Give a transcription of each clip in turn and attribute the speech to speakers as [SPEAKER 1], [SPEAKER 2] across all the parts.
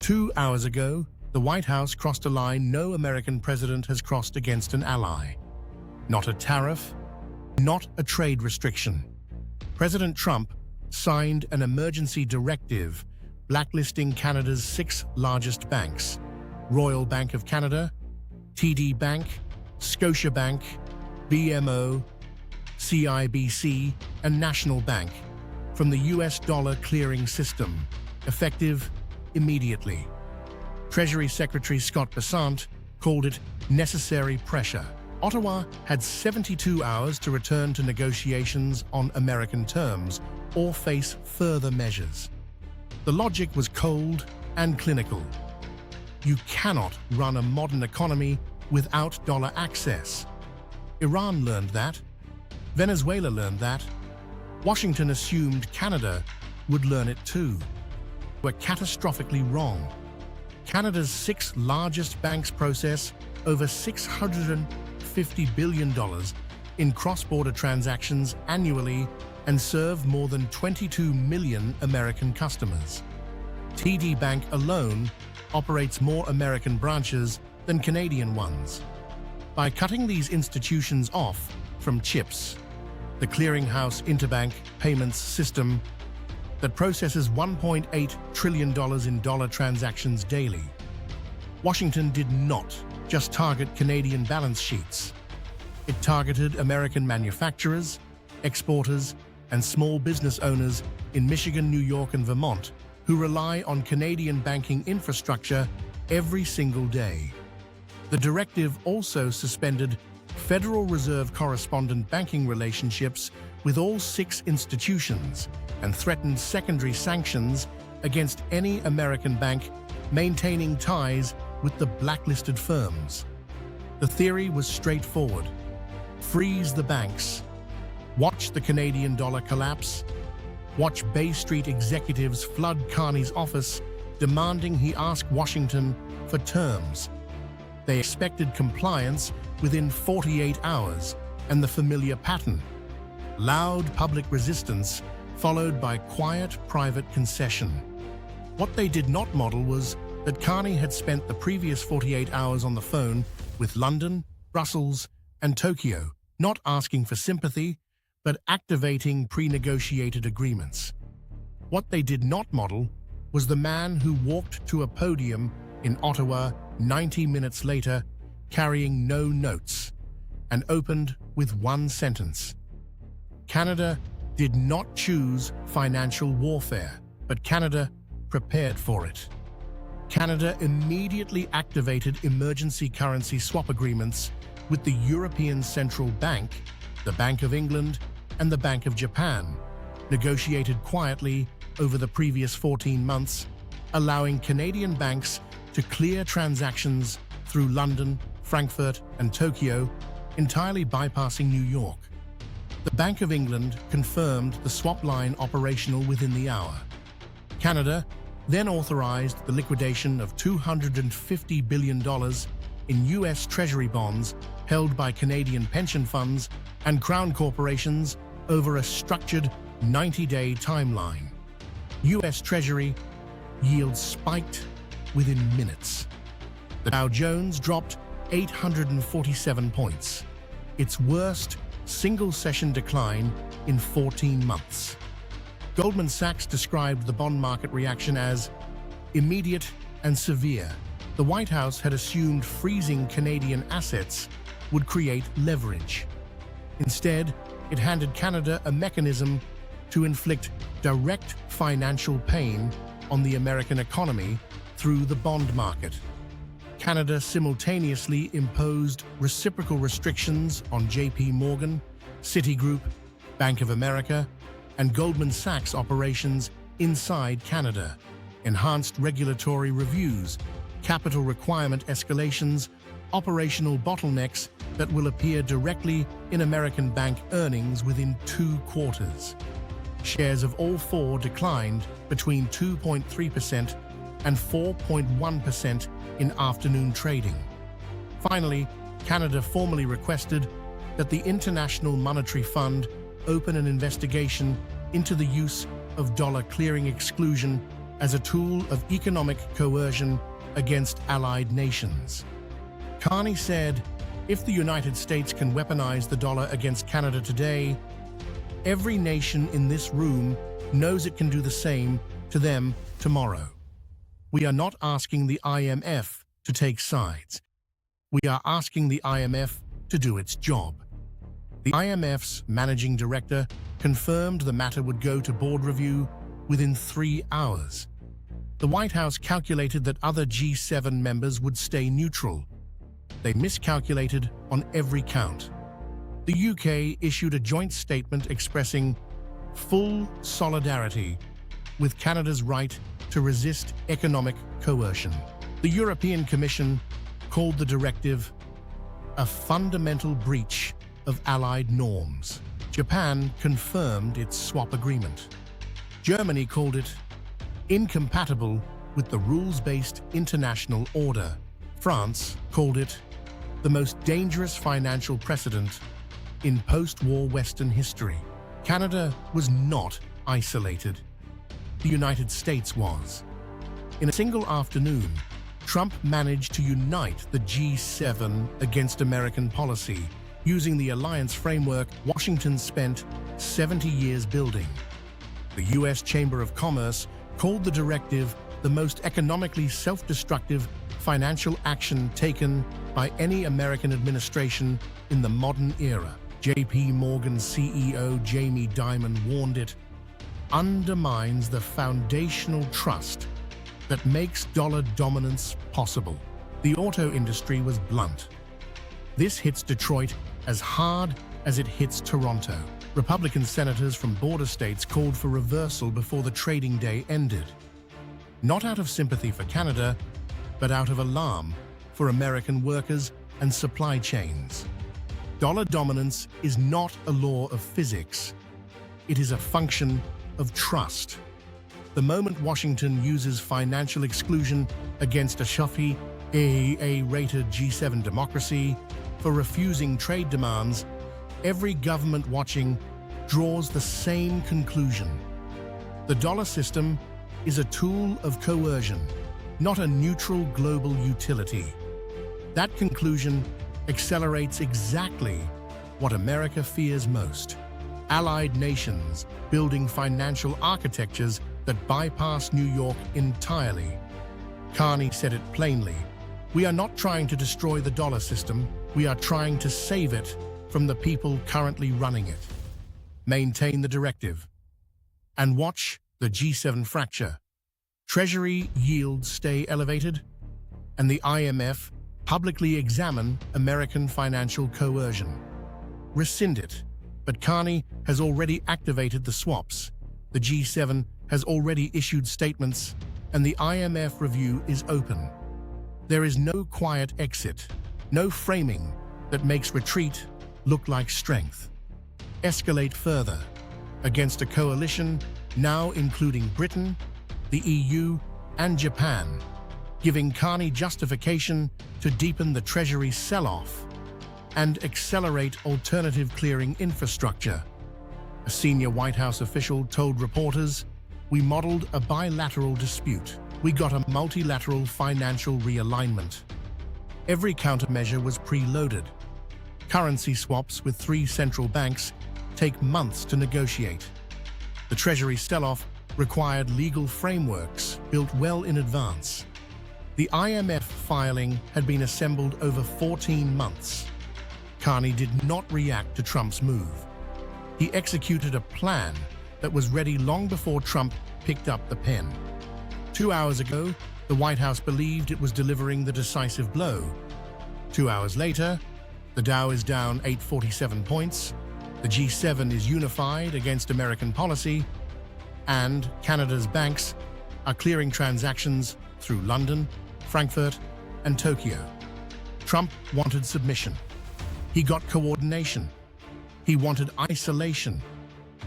[SPEAKER 1] 2 hours ago, the White House crossed a line no American president has crossed against an ally. Not a tariff, not a trade restriction. President Trump signed an emergency directive blacklisting Canada's 6 largest banks: Royal Bank of Canada, TD Bank, Scotiabank, BMO, CIBC, and National Bank from the US dollar clearing system, effective immediately. Treasury Secretary Scott Bessent called it necessary pressure. Ottawa had 72 hours to return to negotiations on American terms or face further measures. The logic was cold and clinical. You cannot run a modern economy without dollar access. Iran learned that. Venezuela learned that. Washington assumed Canada would learn it too. We're catastrophically wrong. Canada's 6 largest banks process over $650 billion in cross-border transactions annually and serve more than 22 million American customers. TD Bank alone operates more American branches than Canadian ones. By cutting these institutions off from CHIPS, the clearinghouse interbank payments system that processes $1.8 trillion in dollar transactions daily, Washington did not just target Canadian balance sheets. It targeted American manufacturers, exporters, and small business owners in Michigan, New York, and Vermont who rely on Canadian banking infrastructure every single day. The directive also suspended Federal Reserve correspondent banking relationships with all 6 institutions and threatened secondary sanctions against any American bank maintaining ties with the blacklisted firms. The theory was straightforward: freeze the banks, watch the Canadian dollar collapse, watch Bay Street executives flood Carney's office demanding he ask Washington for terms. They expected compliance within 48 hours, and the familiar pattern: loud public resistance followed by quiet private concession. What they did not model was that Carney had spent the previous 48 hours on the phone with London, Brussels, and Tokyo, not asking for sympathy, but activating pre-negotiated agreements. What they did not model was the man who walked to a podium in Ottawa 90 minutes later carrying no notes and opened with one sentence: Canada did not choose financial warfare, but Canada prepared for it. Canada immediately activated emergency currency swap agreements with the European Central Bank, the Bank of England, and the Bank of Japan, negotiated quietly over the previous 14 months, allowing Canadian banks to clear transactions through London, Frankfurt, and Tokyo, entirely bypassing New York. The Bank of England confirmed the swap line operational within the hour. Canada then authorized the liquidation of $250 billion in US Treasury bonds held by Canadian pension funds and crown corporations over a structured 90-day timeline. US Treasury yields spiked within minutes. The Dow Jones dropped 847 points, its worst single-session decline in 14 months. Goldman Sachs described the bond market reaction as immediate and severe. The White House had assumed freezing Canadian assets would create leverage. Instead, it handed Canada a mechanism to inflict direct financial pain on the American economy through the bond market. Canada simultaneously imposed reciprocal restrictions on JP Morgan, Citigroup, Bank of America, and Goldman Sachs operations inside Canada, enhanced regulatory reviews, capital requirement escalations, operational bottlenecks that will appear directly in American bank earnings within 2 quarters. Shares of all 4 declined between 2.3% and 4.1% in afternoon trading. Finally, Canada formally requested that the International Monetary Fund open an investigation into the use of dollar clearing exclusion as a tool of economic coercion against allied nations. Carney said, if the United States can weaponize the dollar against Canada today, every nation in this room knows it can do the same to them tomorrow. We are not asking the IMF to take sides. We are asking the IMF to do its job. The IMF's managing director confirmed the matter would go to board review within 3 hours. The White House calculated that other G7 members would stay neutral. They miscalculated on every count. The UK issued a joint statement expressing full solidarity with Canada's right to resist economic coercion. The European Commission called the directive a fundamental breach of allied norms. Japan confirmed its swap agreement. Germany called it incompatible with the rules-based international order. France called it the most dangerous financial precedent in post-war Western history. Canada was not isolated. The United States was. In a single afternoon, Trump managed to unite the G7 against American policy. Using the alliance framework Washington spent 70 years building. The U.S. Chamber of Commerce called the directive the most economically self-destructive financial action taken by any American administration in the modern era. J.P. Morgan CEO Jamie Dimon warned it undermines the foundational trust that makes dollar dominance possible. The auto industry was blunt. This hits Detroit as hard as it hits Toronto. Republican senators from border states called for reversal before the trading day ended. Not out of sympathy for Canada, but out of alarm for American workers and supply chains. Dollar dominance is not a law of physics. It is a function of trust. The moment Washington uses financial exclusion against a shuffy, AAA-rated G7 democracy for refusing trade demands, every government watching draws the same conclusion. The dollar system is a tool of coercion, not a neutral global utility. That conclusion accelerates exactly what America fears most: allied nations building financial architectures that bypass New York entirely. Carney said it plainly: we are not trying to destroy the dollar system, we are trying to save it from the people currently running it. Maintain the directive. And watch the G7 fracture. Treasury yields stay elevated, and the IMF publicly examine American financial coercion. Rescind it, but Carney has already activated the swaps. The G7 has already issued statements, and the IMF review is open. There is no quiet exit, no framing that makes retreat look like strength. Escalate further against a coalition now including Britain, the EU, and Japan, giving Carney justification to deepen the Treasury sell-off and accelerate alternative clearing infrastructure. A senior White House official told reporters, "We modeled a bilateral dispute. We got a multilateral financial realignment. Every countermeasure was preloaded. Currency swaps with 3 central banks take months to negotiate. The Treasury sell-off required legal frameworks built well in advance. The IMF filing had been assembled over 14 months. Carney did not react to Trump's move. He executed a plan that was ready long before Trump picked up the pen. 2 hours ago, the White House believed it was delivering the decisive blow. 2 hours later, the Dow is down 847 points, the G7 is unified against American policy, and Canada's banks are clearing transactions through London, Frankfurt, and Tokyo. Trump wanted submission. He got coordination. He wanted isolation.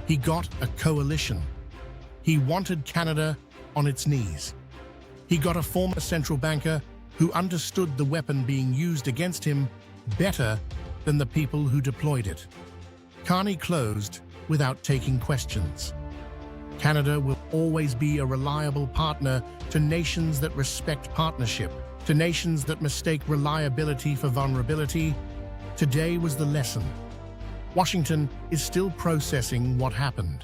[SPEAKER 1] He got a coalition. He wanted Canada on its knees. He got a former central banker who understood the weapon being used against him better than the people who deployed it. Carney closed without taking questions. Canada will always be a reliable partner to nations that respect partnership, to nations that mistake reliability for vulnerability. Today was the lesson. Washington is still processing what happened.